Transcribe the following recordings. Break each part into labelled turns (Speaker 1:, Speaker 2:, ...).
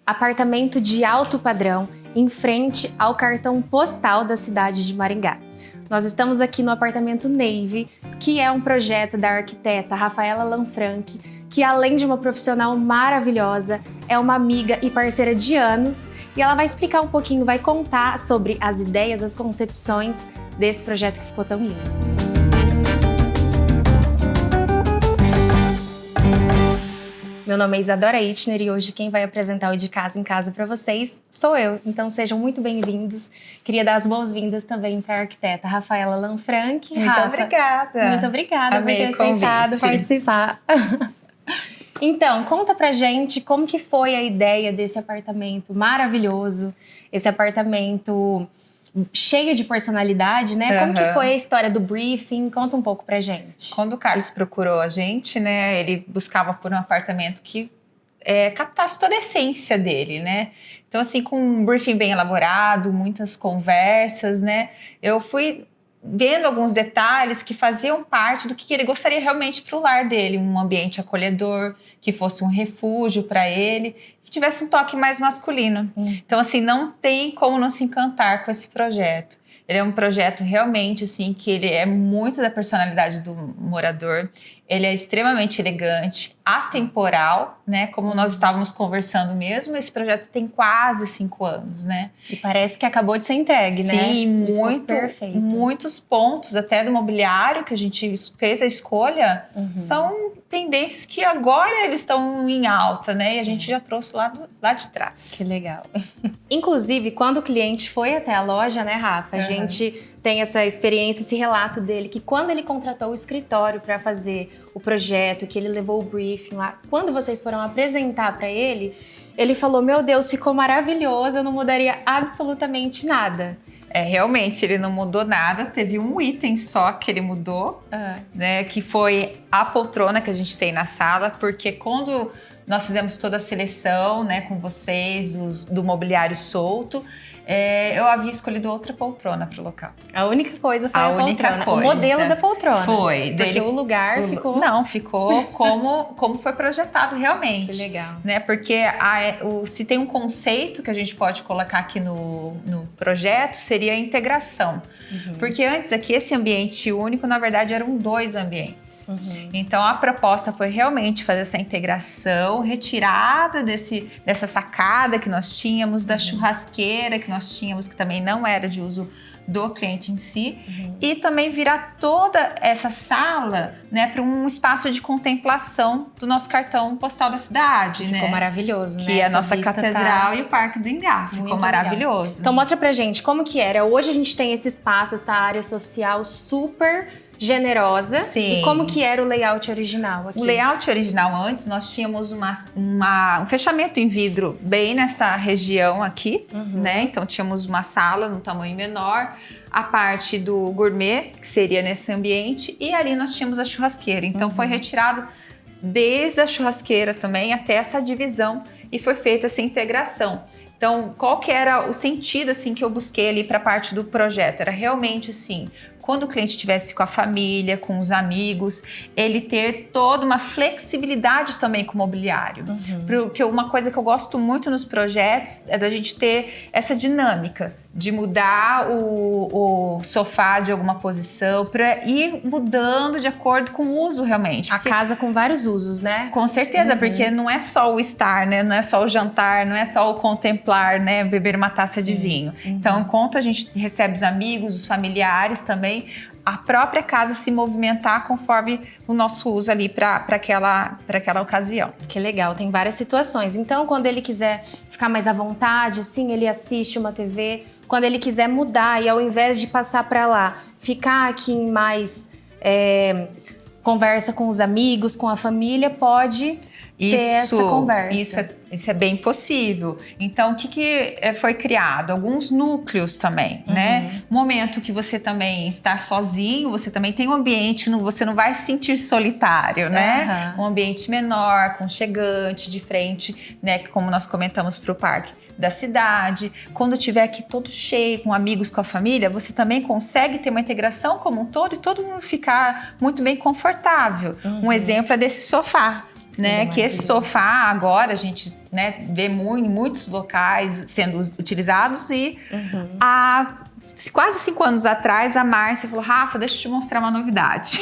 Speaker 1: apartamento de alto padrão, em frente ao cartão postal da cidade de Maringá. Nós estamos aqui no apartamento Navy, que é um projeto da arquiteta Rafaela Lanfranchi, que além de uma profissional maravilhosa, é uma amiga e parceira de anos, e ela vai explicar um pouquinho, vai contar sobre as ideias, as concepções desse projeto que ficou tão lindo. Meu nome é Isadora Itner e hoje quem vai apresentar o De Casa em Casa para vocês sou eu. Então sejam muito bem-vindos. Queria dar as boas-vindas também para a arquiteta Rafaela Lanfranchi.
Speaker 2: Muito obrigada.
Speaker 1: Muito obrigada
Speaker 2: Amei
Speaker 1: por ter aceitado participar. Então, conta pra gente como que foi a ideia desse apartamento maravilhoso, esse apartamento cheio de personalidade, né? Como que foi a história do briefing? Conta um pouco pra gente.
Speaker 2: Quando o Carlos procurou a gente, né, ele buscava por um apartamento que captasse toda a essência dele, né? Então, assim, com um briefing bem elaborado, muitas conversas, né? Eu fui vendo alguns detalhes que faziam parte do que ele gostaria realmente para o lar dele, um ambiente acolhedor, que fosse um refúgio para ele, que tivesse um toque mais masculino. Então, assim, não tem como não se encantar com esse projeto. Ele é um projeto realmente, assim, que ele é muito da personalidade do morador. Ele é extremamente elegante, atemporal, né? Como nós estávamos conversando mesmo, esse projeto tem quase 5 anos, né?
Speaker 1: E parece que acabou de ser entregue, né?
Speaker 2: Sim, muitos pontos até do mobiliário que a gente fez a escolha são tendências que agora eles estão em alta, né? E a gente já trouxe lá de trás.
Speaker 1: Que legal. Inclusive, quando o cliente foi até a loja, né, Rafa? A gente tem essa experiência, esse relato dele, que quando ele contratou o escritório para fazer o projeto, que ele levou o briefing lá, quando vocês foram apresentar para ele, ele falou, meu Deus, ficou maravilhoso, eu não mudaria absolutamente nada.
Speaker 2: Realmente, ele não mudou nada, teve um item só que ele mudou, né, que foi a poltrona que a gente tem na sala, porque quando nós fizemos toda a seleção, né, com vocês, do mobiliário solto, eu havia escolhido outra poltrona para o local.
Speaker 1: A única coisa foi a poltrona, o modelo da poltrona.
Speaker 2: Foi.
Speaker 1: Porque o lugar ficou...
Speaker 2: Não, ficou como foi projetado realmente.
Speaker 1: Que legal.
Speaker 2: Né? Porque se tem um conceito que a gente pode colocar aqui no projeto, seria a integração. Porque antes aqui, esse ambiente único, na verdade, eram 2 ambientes. Então, a proposta foi realmente fazer essa integração, retirada dessa sacada que nós tínhamos, da churrasqueira que nós tínhamos, que também não era de uso do cliente em si, e também virar toda essa sala, né, para um espaço de contemplação do nosso cartão postal da cidade.
Speaker 1: Ficou maravilhoso, né?
Speaker 2: Que é a nossa catedral e o Parque do Engá. Ficou maravilhoso.
Speaker 1: Legal. Então mostra pra gente como que era. Hoje a gente tem esse espaço, essa área social super generosa.
Speaker 2: Sim.
Speaker 1: E como que era o layout original aqui?
Speaker 2: O layout original antes, nós tínhamos um fechamento em vidro bem nessa região aqui, né? Então tínhamos uma sala no tamanho menor, a parte do gourmet, que seria nesse ambiente, e ali nós tínhamos a churrasqueira. Então foi retirado desde a churrasqueira também até essa divisão e foi feita essa integração. Então, qual que era o sentido assim que eu busquei ali para a parte do projeto? Era realmente assim, quando o cliente estivesse com a família, com os amigos, ele ter toda uma flexibilidade também com o mobiliário. Porque uma coisa que eu gosto muito nos projetos é da gente ter essa dinâmica de mudar o sofá de alguma posição para ir mudando de acordo com o uso realmente.
Speaker 1: A casa com vários usos, né?
Speaker 2: Com certeza, porque não é só o estar, né? Não é só o jantar, não é só o contemplar, né? Beber uma taça de vinho. Então, enquanto a gente recebe os amigos, os familiares também, a própria casa se movimentar conforme o nosso uso ali para aquela ocasião.
Speaker 1: Que legal, tem várias situações. Então, quando ele quiser ficar mais à vontade, sim, ele assiste uma TV. Quando ele quiser mudar e ao invés de passar para lá, ficar aqui em mais conversa com os amigos, com a família, pode ter essa conversa.
Speaker 2: Isso é bem possível. Então, o que foi criado? Alguns núcleos também, né? Momento que você também está sozinho, você também tem um ambiente que você não vai se sentir solitário, né? Um ambiente menor, aconchegante, de frente, né? Como nós comentamos para o parque da cidade. Quando tiver aqui todo cheio, com amigos, com a família, você também consegue ter uma integração como um todo e todo mundo ficar muito bem confortável. Um exemplo é desse sofá. né? Que esse sofá agora a gente, né, vê em muitos locais sendo utilizados e há quase 5 anos atrás a Márcia falou: Rafa, deixa eu te mostrar uma novidade.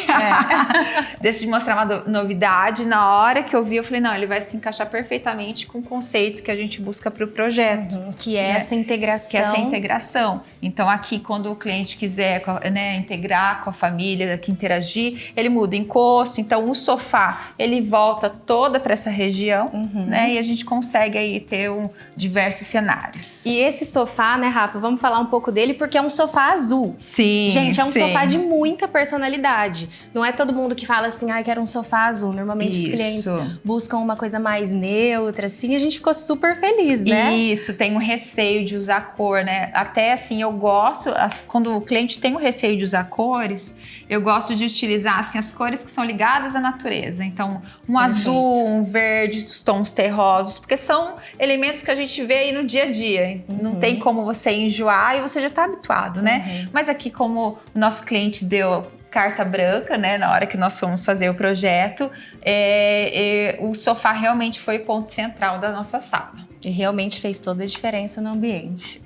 Speaker 2: Deixa eu te mostrar uma novidade. Na hora que eu vi, eu falei: não, ele vai se encaixar perfeitamente com o conceito que a gente busca para o projeto.
Speaker 1: Que é essa integração.
Speaker 2: Que é essa integração. Então aqui, quando o cliente quiser, né, integrar com a família, que interagir, ele muda encosto. Então o sofá, ele volta toda para essa região, né? E a gente consegue aí ter diversos cenários.
Speaker 1: E esse sofá, né, Rafa, vamos falar um pouco dele, porque é um sofá azul.
Speaker 2: Sim,
Speaker 1: gente, é um sofá de muita personalidade. Não é todo mundo que fala assim, quero um sofá azul. Normalmente os clientes buscam uma coisa mais neutra, assim. A gente ficou super feliz, né?
Speaker 2: Isso, tem um receio de usar cor, né? Até assim, eu gosto, quando o cliente tem o receio de usar cores, eu gosto de utilizar assim, as cores que são ligadas à natureza. Então, um azul, um verde, os tons terrosos, porque são elementos que a gente vê aí no dia a dia. Não tem como você enjoar e você já está habituado, né? Mas aqui, como o nosso cliente deu carta branca, né, na hora que nós fomos fazer o projeto, o sofá realmente foi o ponto central da nossa sala.
Speaker 1: E realmente fez toda a diferença no ambiente.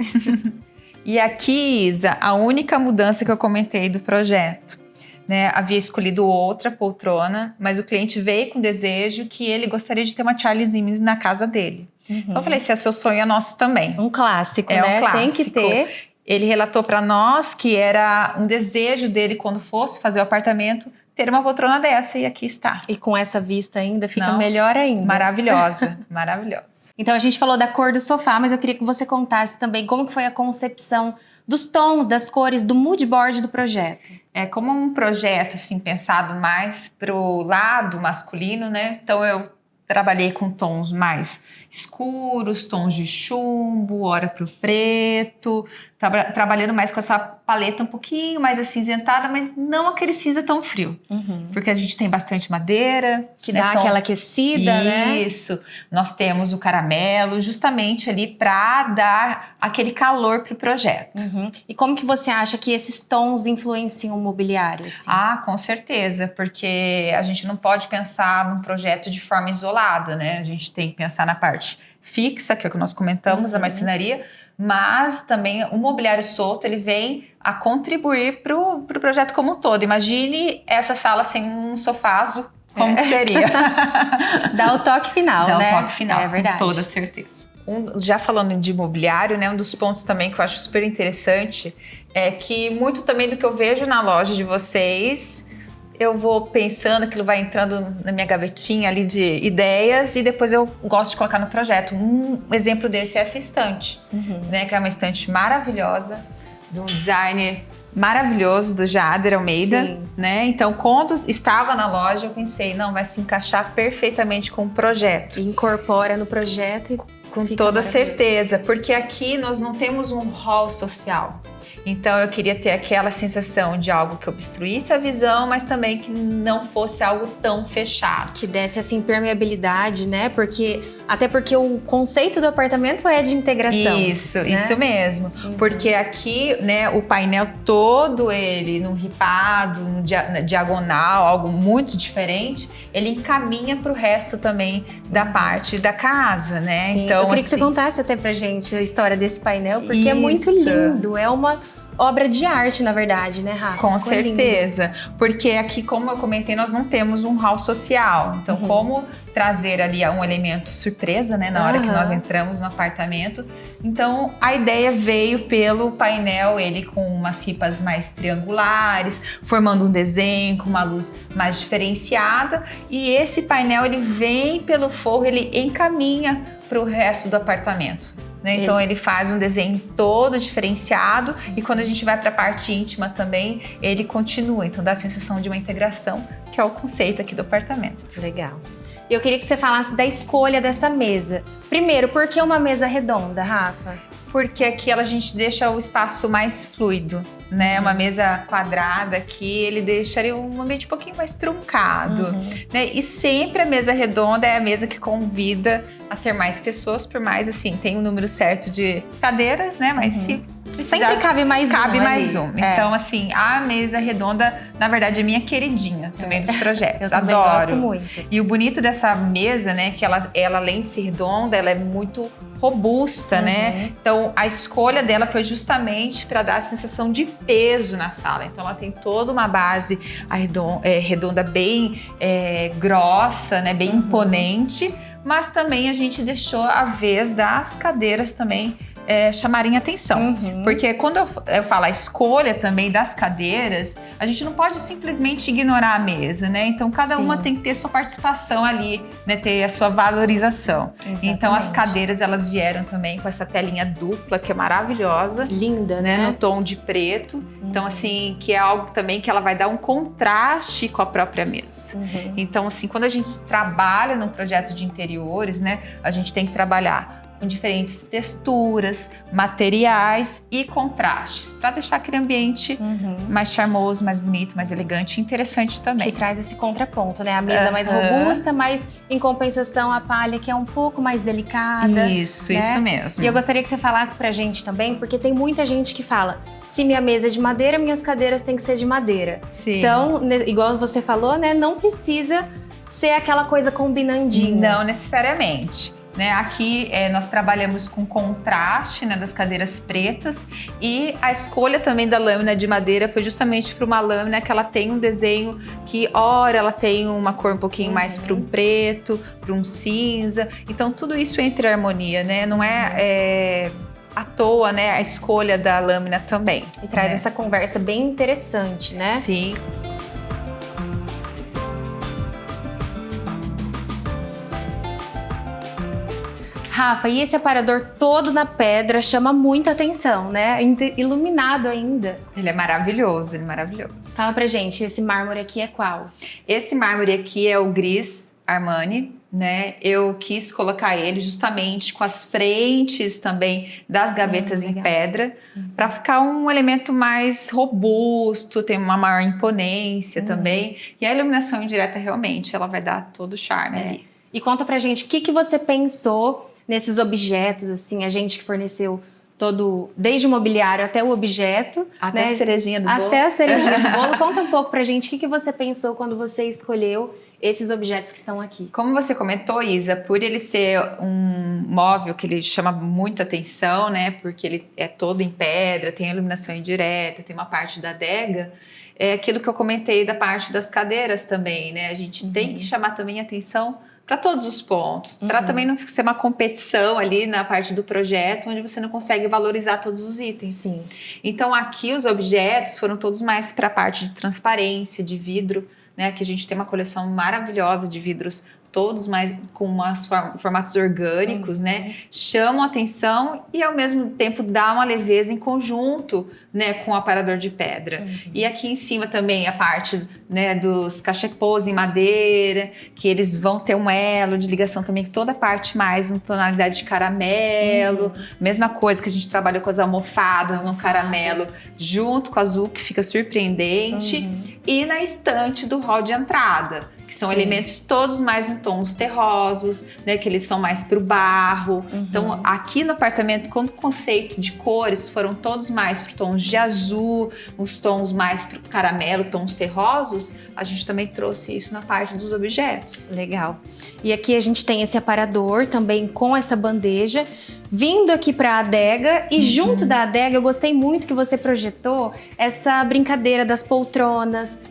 Speaker 2: E aqui, Isa, a única mudança que eu comentei do projeto, né, havia escolhido outra poltrona, mas o cliente veio com desejo que ele gostaria de ter uma Charles Imes na casa dele. Então eu falei, se é seu sonho, é nosso também.
Speaker 1: Um clássico, né?
Speaker 2: Um clássico.
Speaker 1: Tem que ter.
Speaker 2: Ele relatou para nós que era um desejo dele, quando fosse fazer o apartamento, ter uma poltrona dessa, e aqui está.
Speaker 1: E com essa vista ainda, fica melhor ainda.
Speaker 2: Maravilhosa, maravilhosa.
Speaker 1: Então a gente falou da cor do sofá, mas eu queria que você contasse também como que foi a concepção dos tons, das cores, do mood board do projeto.
Speaker 2: É como um projeto, assim, pensado mais pro lado masculino, né? Então eu trabalhei com tons mais escuros, tons de chumbo, hora pro preto, trabalhando mais com essa paleta um pouquinho mais acinzentada, mas não aquele cinza tão frio. Porque a gente tem bastante madeira.
Speaker 1: Que dá aquela aquecida, né?
Speaker 2: Isso. Nós temos o caramelo, justamente ali para dar aquele calor pro projeto.
Speaker 1: E como que você acha que esses tons influenciam o mobiliário? Assim?
Speaker 2: Com certeza, porque a gente não pode pensar num projeto de forma isolada, né? A gente tem que pensar na parte fixa, que é o que nós comentamos, a marcenaria, mas também o mobiliário solto, ele vem a contribuir pro projeto como um todo. Imagine essa sala sem um sofá azul, como que seria?
Speaker 1: Dá o toque final, né?
Speaker 2: Dá o toque final,
Speaker 1: é verdade.
Speaker 2: Com toda certeza. Já falando de mobiliário, né, um dos pontos também que eu acho super interessante é que muito também do que eu vejo na loja de vocês, eu vou pensando, aquilo vai entrando na minha gavetinha ali de ideias e depois eu gosto de colocar no projeto. Um exemplo desse é essa estante, né, que é uma estante maravilhosa, de um designer maravilhoso do Jader Almeida, né? Então, quando estava na loja, eu pensei, não, vai se encaixar perfeitamente com o projeto.
Speaker 1: Incorpora no projeto e
Speaker 2: com toda certeza, porque aqui nós não temos um hall social. Então eu queria ter aquela sensação de algo que obstruísse a visão, mas também que não fosse algo tão fechado.
Speaker 1: Que desse essa impermeabilidade, né? Até porque o conceito do apartamento é de integração.
Speaker 2: Isso mesmo. Porque aqui, né, o painel todo ele num ripado, na diagonal, algo muito diferente, ele encaminha para o resto também da parte da casa, né?
Speaker 1: Sim.
Speaker 2: Então,
Speaker 1: eu queria que você contasse até pra gente a história desse painel, porque é muito lindo. É uma obra de arte, na verdade, né, Rafa?
Speaker 2: Com certeza. Porque aqui, como eu comentei, nós não temos um hall social. Então, como trazer ali um elemento surpresa, né, na hora que nós entramos no apartamento. Então, a ideia veio pelo painel, ele com umas ripas mais triangulares, formando um desenho com uma luz mais diferenciada. E esse painel, ele vem pelo forro, ele encaminha para o resto do apartamento. Né? Então ele faz um desenho todo diferenciado e quando a gente vai para a parte íntima também, ele continua. Então dá a sensação de uma integração, que é o conceito aqui do apartamento.
Speaker 1: Legal. Eu queria que você falasse da escolha dessa mesa. Primeiro, por que uma mesa redonda, Rafa?
Speaker 2: Porque aqui a gente deixa o espaço mais fluido, né? Uma mesa quadrada aqui, ele deixaria um ambiente um pouquinho mais truncado, né? E sempre a mesa redonda é a mesa que convida a ter mais pessoas, por mais assim, tem um número certo de cadeiras, né? Mas se
Speaker 1: Sempre cabe mais um.
Speaker 2: Cabe mais
Speaker 1: ali.
Speaker 2: um. Então, assim, a mesa redonda, na verdade, é minha queridinha também dos projetos.
Speaker 1: Eu também
Speaker 2: Adoro.
Speaker 1: gosto muito.
Speaker 2: E o bonito dessa mesa, né, que ela além de ser redonda, ela é muito robusta, né? Então, a escolha dela foi justamente para dar a sensação de peso na sala. Então, ela tem toda uma base redonda bem grossa, né, bem imponente, mas também a gente deixou a vez das cadeiras também chamarem atenção. Porque quando eu falo a escolha também das cadeiras, a gente não pode simplesmente ignorar a mesa, né? Então, cada uma tem que ter sua participação ali, né? Ter a sua valorização.
Speaker 1: Exatamente.
Speaker 2: Então, as cadeiras, elas vieram também com essa telinha dupla, que é maravilhosa.
Speaker 1: Linda, né?
Speaker 2: No tom de preto. Então, assim, que é algo também que ela vai dar um contraste com a própria mesa. Então, assim, quando a gente trabalha num projeto de interiores, né? A gente tem que trabalhar com diferentes texturas, materiais e contrastes, para deixar aquele ambiente mais charmoso, mais bonito, mais elegante e interessante também.
Speaker 1: Que traz esse contraponto, né? A mesa mais robusta, mas em compensação a palha que é um pouco mais delicada.
Speaker 2: Isso,
Speaker 1: né?
Speaker 2: isso mesmo.
Speaker 1: E eu gostaria que você falasse pra gente também, porque tem muita gente que fala: se minha mesa é de madeira, minhas cadeiras têm que ser de madeira.
Speaker 2: Sim.
Speaker 1: Então, igual você falou, né? Não precisa ser aquela coisa combinandinha.
Speaker 2: Não necessariamente. Né, aqui nós trabalhamos com contraste, né, das cadeiras pretas, e a escolha também da lâmina de madeira foi justamente para uma lâmina que ela tem um desenho que, ora, ela tem uma cor um pouquinho mais para um preto, para um cinza. Então tudo isso entra em harmonia, né? Não é à toa, né, a escolha da lâmina também.
Speaker 1: E traz essa conversa bem interessante, né?
Speaker 2: Sim.
Speaker 1: Rafa, e esse aparador todo na pedra chama muita atenção, né? Iluminado ainda.
Speaker 2: Ele é maravilhoso, ele é maravilhoso.
Speaker 1: Fala pra gente, esse mármore aqui é qual?
Speaker 2: Esse mármore aqui é o Gris Armani, né? Eu quis colocar ele justamente com as frentes também das gavetas em pedra, para ficar um elemento mais robusto, ter uma maior imponência também. E a iluminação indireta realmente, ela vai dar todo o charme ali.
Speaker 1: E conta pra gente, o que você pensou nesses objetos, assim, a gente que forneceu desde o mobiliário até o objeto.
Speaker 2: Até
Speaker 1: né?
Speaker 2: a cerejinha do bolo.
Speaker 1: Até a cerejinha do bolo. Conta um pouco pra gente, o que você pensou quando você escolheu esses objetos que estão aqui?
Speaker 2: Como você comentou, Isa, por ele ser um móvel que ele chama muita atenção, né? Porque ele é todo em pedra, tem a iluminação indireta, tem uma parte da adega. É aquilo que eu comentei da parte das cadeiras também, né? A gente tem que chamar também atenção para todos os pontos, para também não ser uma competição ali na parte do projeto, onde você não consegue valorizar todos os itens.
Speaker 1: Sim.
Speaker 2: Então aqui os objetos foram todos mais para a parte de transparência, de vidro, né? Aqui a gente tem uma coleção maravilhosa de vidros, todos mais com formatos orgânicos, né? Chamam a atenção e ao mesmo tempo dá uma leveza em conjunto, né, com o aparador de pedra. E aqui em cima também a parte, né, dos cachepôs em madeira, que eles vão ter um elo de ligação também, que toda a parte mais em tonalidade de caramelo. Mesma coisa que a gente trabalhou com as almofadas no caramelo, junto com o azul, que fica surpreendente. E na estante do hall de entrada, que são elementos todos mais em tons terrosos, né, que eles são mais para o barro. Então, aqui no apartamento, com o conceito de cores, foram todos mais para tons de azul, os tons mais para o caramelo, tons terrosos. A gente também trouxe isso na parte dos objetos.
Speaker 1: Legal. E aqui a gente tem esse aparador também com essa bandeja, vindo aqui para a adega, e junto da adega eu gostei muito que você projetou essa brincadeira das poltronas,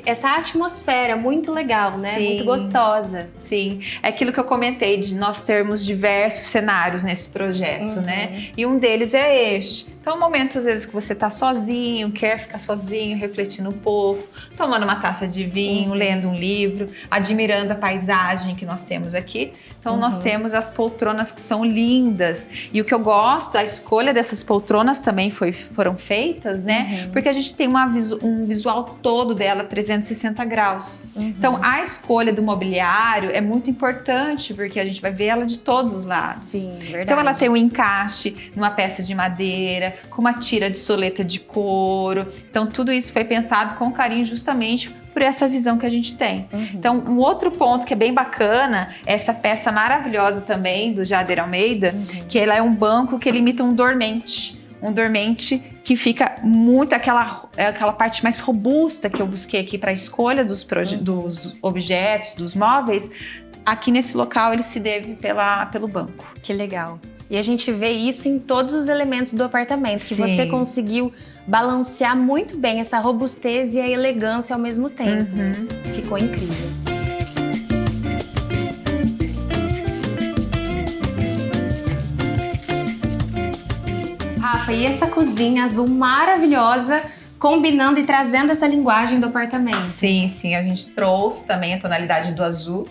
Speaker 1: essa atmosfera muito legal, né?
Speaker 2: Sim.
Speaker 1: Muito gostosa.
Speaker 2: Sim, é aquilo que eu comentei de nós termos diversos cenários nesse projeto, né? E um deles é este. Então, momentos às vezes que você tá sozinho, quer ficar sozinho, refletindo um pouco, tomando uma taça de vinho, lendo um livro, admirando a paisagem que nós temos aqui. Então, nós temos as poltronas que são lindas. E o que eu gosto, a escolha dessas poltronas também foram feitas, né? Porque a gente tem um visual todo dela 360 graus. Então, a escolha do mobiliário é muito importante, porque a gente vai ver ela de todos os lados.
Speaker 1: Sim, verdade.
Speaker 2: Então, ela tem um encaixe numa peça de madeira, com uma tira de soleta de couro. Então, tudo isso foi pensado com carinho justamente por essa visão que a gente tem. Então, um outro ponto que é bem bacana é essa peça maravilhosa também do Jader Almeida, que ela é um banco que ele imita um dormente. um dormente que fica muito aquela parte mais robusta que eu busquei aqui para a escolha dos objetos, dos móveis. Aqui nesse local ele se deve pelo banco.
Speaker 1: Que legal. E a gente vê isso em todos os elementos do apartamento, que
Speaker 2: Sim.
Speaker 1: você conseguiu balancear muito bem essa robustez e a elegância ao mesmo tempo. Ficou incrível. Rafa, e essa cozinha azul maravilhosa, combinando e trazendo essa linguagem do apartamento?
Speaker 2: Sim, sim, a gente trouxe também a tonalidade do azul.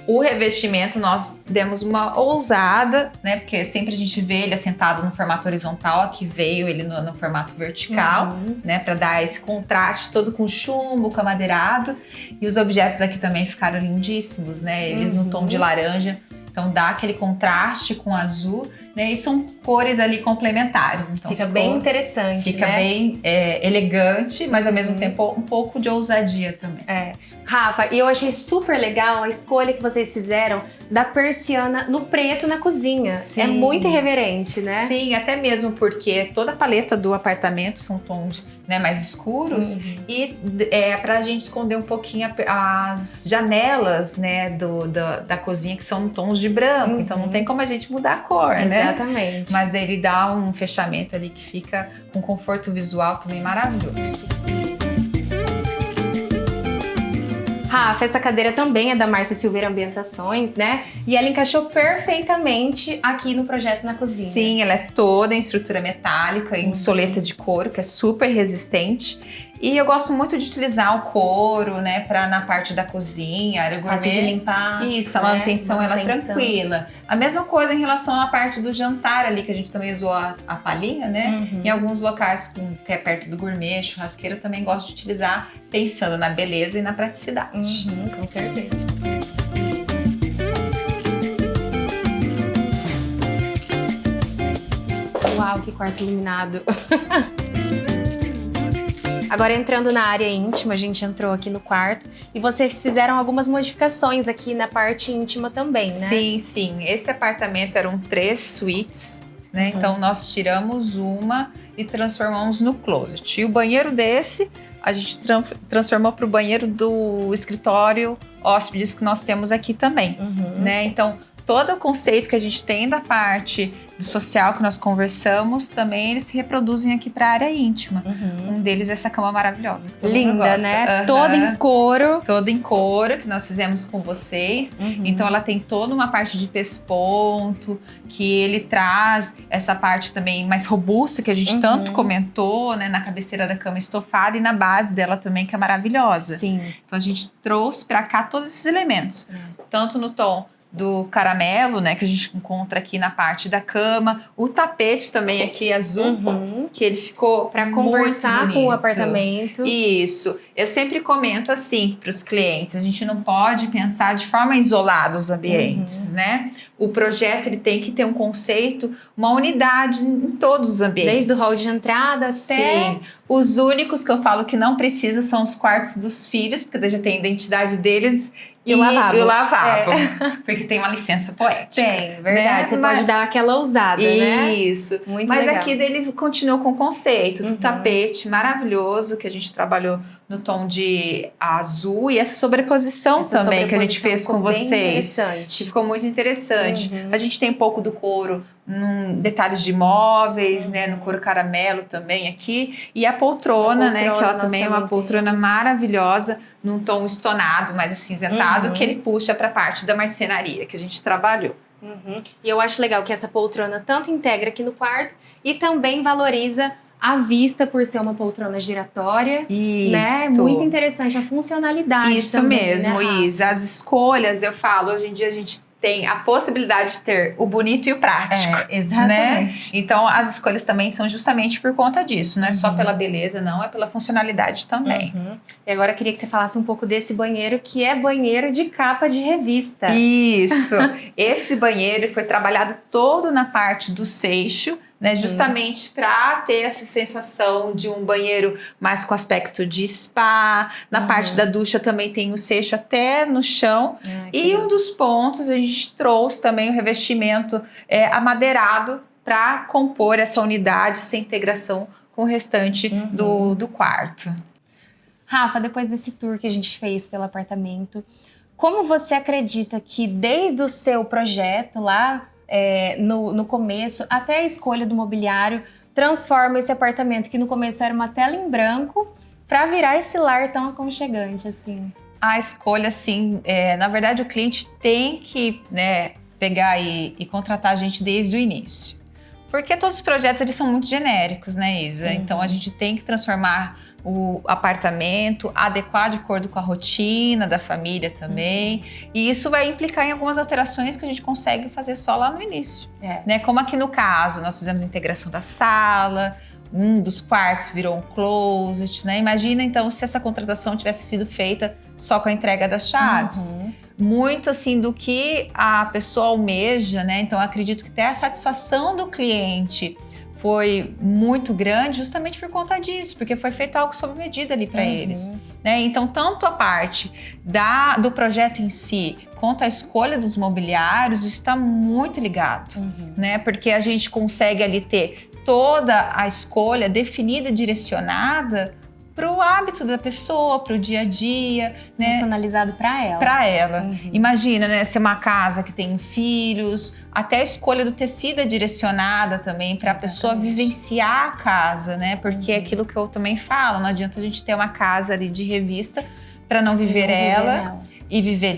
Speaker 2: O revestimento nós demos uma ousada, né? Porque sempre a gente vê ele assentado no formato horizontal, aqui veio ele no formato vertical, né? Para dar esse contraste todo com chumbo, com amadeirado. E os objetos aqui também ficaram lindíssimos, né? Eles no tom de laranja, então dá aquele contraste com azul, né? E são cores ali complementares. Então
Speaker 1: fica bem interessante,
Speaker 2: fica
Speaker 1: né?
Speaker 2: bem elegante, mas ao mesmo tempo um pouco de ousadia também.
Speaker 1: Rafa, e eu achei super legal a escolha que vocês fizeram da persiana no preto na cozinha.
Speaker 2: Sim.
Speaker 1: É muito irreverente, né?
Speaker 2: Sim, até mesmo porque toda a paleta do apartamento são tons, né, mais escuros e é pra gente esconder um pouquinho as janelas, né, da cozinha que são tons de branco, então não tem como a gente mudar a cor, né?
Speaker 1: Exatamente.
Speaker 2: Mas daí ele dá um fechamento ali que fica com conforto visual também maravilhoso.
Speaker 1: Rafa, essa cadeira também é da Márcia Silveira Ambientações, né? E ela encaixou perfeitamente aqui no projeto na cozinha.
Speaker 2: Sim, ela é toda em estrutura metálica, em soleta de couro, que é super resistente. E eu gosto muito de utilizar o couro, né, na parte da cozinha, área gourmet.
Speaker 1: Fácil de limpar.
Speaker 2: Isso, a manutenção ela é tranquila. A mesma coisa em relação à parte do jantar ali, que a gente também usou a palhinha, né? Em alguns locais, que é perto do gourmet, churrasqueira, eu também gosto de utilizar, pensando na beleza e na praticidade.
Speaker 1: Com certeza. Uau, que quarto iluminado. Agora, entrando na área íntima, a gente entrou aqui no quarto e vocês fizeram algumas modificações aqui na parte íntima também, né?
Speaker 2: Sim, sim. Esse apartamento eram 3 suítes, né? Então, nós tiramos uma e transformamos no closet. E o banheiro desse, a gente transformou para o banheiro do escritório hóspedes que nós temos aqui também, né? Então, todo o conceito que a gente tem da parte do social que nós conversamos, também eles se reproduzem aqui para a área íntima. Um deles é essa cama maravilhosa. Que todo mundo
Speaker 1: Linda,
Speaker 2: gosta.
Speaker 1: né? Toda em couro.
Speaker 2: Toda em couro, que nós fizemos com vocês. Então ela tem toda uma parte de pesponto, que ele traz essa parte também mais robusta, que a gente tanto comentou, né? Na cabeceira da cama estofada e na base dela também, que é maravilhosa.
Speaker 1: Sim.
Speaker 2: Então a gente trouxe para cá todos esses elementos. Tanto no tom do caramelo, né, que a gente encontra aqui na parte da cama, o tapete também aqui azul, que ele ficou
Speaker 1: para conversar com o apartamento.
Speaker 2: Isso. Eu sempre comento assim para os clientes, a gente não pode pensar de forma isolada os ambientes, né? O projeto ele tem que ter um conceito, uma unidade em todos os ambientes.
Speaker 1: Desde o hall de entrada até...
Speaker 2: Sim. Os únicos que eu falo que não precisa são os quartos dos filhos, porque daí já tem a identidade deles.
Speaker 1: E o lavabo.
Speaker 2: E o lavabo, porque tem uma licença poética.
Speaker 1: Tem, verdade. Né? Você pode dar aquela ousada, né?
Speaker 2: Isso.
Speaker 1: Muito
Speaker 2: Mas
Speaker 1: legal.
Speaker 2: aqui ele continuou com o conceito do tapete maravilhoso, que a gente trabalhou no tom de azul. E essa sobreposição também que a gente fez com vocês.
Speaker 1: Interessante.
Speaker 2: Ficou muito interessante. A gente tem um pouco do couro, detalhes de móveis, né? No couro caramelo também aqui. E a poltrona, né? Que ela também é uma poltrona maravilhosa, num tom estonado, mais acinzentado, que ele puxa para a parte da marcenaria que a gente trabalhou.
Speaker 1: E eu acho legal que essa poltrona tanto integra aqui no quarto e também valoriza a vista por ser uma poltrona giratória.
Speaker 2: Isso.
Speaker 1: Né? Muito interessante a funcionalidade.
Speaker 2: Isso
Speaker 1: também,
Speaker 2: mesmo,
Speaker 1: né,
Speaker 2: Isa. As escolhas, eu falo, hoje em dia a gente tem a possibilidade de ter o bonito e o prático.
Speaker 1: Exatamente.
Speaker 2: Né? Então, as escolhas também são justamente por conta disso. Não é só pela beleza, não. É pela funcionalidade também.
Speaker 1: E agora eu queria que você falasse um pouco desse banheiro, que é banheiro de capa de revista.
Speaker 2: Isso. Esse banheiro foi trabalhado todo na parte do seixo, né, justamente para ter essa sensação de um banheiro mais com aspecto de spa. Na parte da ducha também tem o seixo até no chão. E um dos pontos a gente trouxe também o revestimento amadeirado para compor essa unidade, essa integração com o restante do quarto.
Speaker 1: Rafa, depois desse tour que a gente fez pelo apartamento, como você acredita que desde o seu projeto lá no começo até a escolha do mobiliário transforma esse apartamento que no começo era uma tela em branco para virar esse lar tão aconchegante assim?
Speaker 2: A escolha, assim, na verdade o cliente tem que, né, pegar e contratar a gente desde o início. Porque todos os projetos eles são muito genéricos, né, Isa? Então a gente tem que transformar o apartamento, adequar de acordo com a rotina da família também. E isso vai implicar em algumas alterações que a gente consegue fazer só lá no início. Né? Como aqui no caso, nós fizemos a integração da sala, um dos quartos virou um closet, né? Imagina então se essa contratação tivesse sido feita só com a entrega das chaves. Muito assim do que a pessoa almeja, né? Então eu acredito que até a satisfação do cliente foi muito grande justamente por conta disso, porque foi feito algo sob medida ali para eles, né? Então tanto a parte do projeto em si, quanto a escolha dos mobiliários, isso está muito ligado, né? Porque a gente consegue ali ter toda a escolha definida e direcionada para o hábito da pessoa, para o dia a dia, né?
Speaker 1: Personalizado para ela.
Speaker 2: Para ela. Imagina, né? Ser uma casa que tem filhos, até a escolha do tecido é direcionada também para a pessoa vivenciar a casa, né? Porque é aquilo que eu também falo, não adianta a gente ter uma casa ali de revista para não viver ela e viver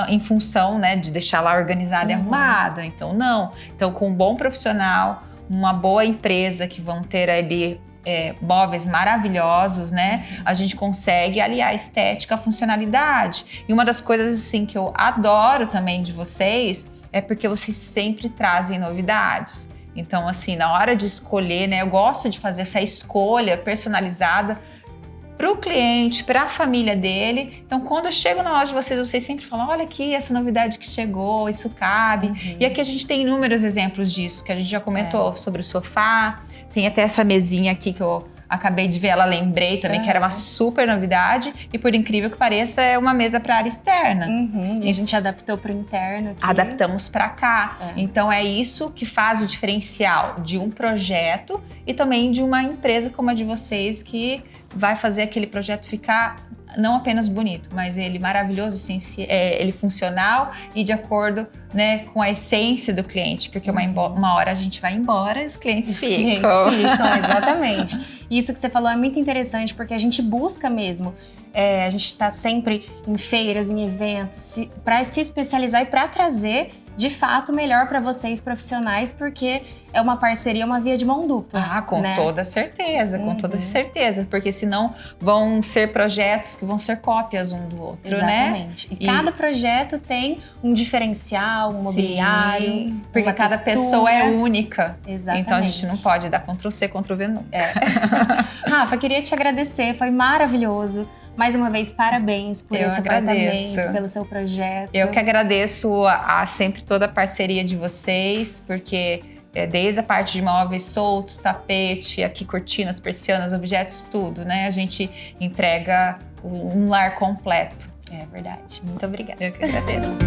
Speaker 2: em função, né? De deixar lá organizada e arrumada. Então, não. Então, com um bom profissional, uma boa empresa que vão ter ali móveis maravilhosos, né? A gente consegue aliar a estética à funcionalidade. E uma das coisas assim que eu adoro também de vocês é porque vocês sempre trazem novidades. Então, assim, na hora de escolher, né? Eu gosto de fazer essa escolha personalizada para o cliente, para a família dele. Então, quando eu chego na loja de vocês sempre falam, olha aqui essa novidade que chegou, isso cabe. E aqui a gente tem inúmeros exemplos disso, que a gente já comentou sobre o sofá. Tem até essa mesinha aqui que eu acabei de ver, ela lembrei também que era uma super novidade. E por incrível que pareça, é uma mesa para área externa.
Speaker 1: E a gente adaptou para o interno aqui.
Speaker 2: Adaptamos para cá. Então é isso que faz o diferencial de um projeto e também de uma empresa como a de vocês que vai fazer aquele projeto ficar não apenas bonito, mas ele maravilhoso, ele funcional e de acordo, né, com a essência do cliente, porque uma hora a gente vai embora e os clientes ficam.
Speaker 1: Exatamente. Isso que você falou é muito interessante, porque a gente busca mesmo, a gente está sempre em feiras, em eventos, para se especializar e para trazer de fato melhor para vocês profissionais, porque é uma parceria, uma via de mão dupla.
Speaker 2: Com toda certeza, com toda certeza, porque senão vão ser projetos que vão ser cópias um do outro,
Speaker 1: exatamente.
Speaker 2: Né?
Speaker 1: E cada projeto tem um diferencial, um mobiliário,
Speaker 2: porque cada pessoa é única.
Speaker 1: Exatamente.
Speaker 2: Então a gente não pode dar Ctrl+C, Ctrl+V nunca.
Speaker 1: Rafa, queria te agradecer, foi maravilhoso. Mais uma vez, parabéns por esse apartamento, pelo seu projeto.
Speaker 2: Eu que agradeço sempre toda a parceria de vocês, porque desde a parte de móveis soltos, tapete, aqui cortinas, persianas, objetos, tudo, né? A gente entrega um lar completo.
Speaker 1: É verdade. Muito obrigada.
Speaker 2: Eu que agradeço.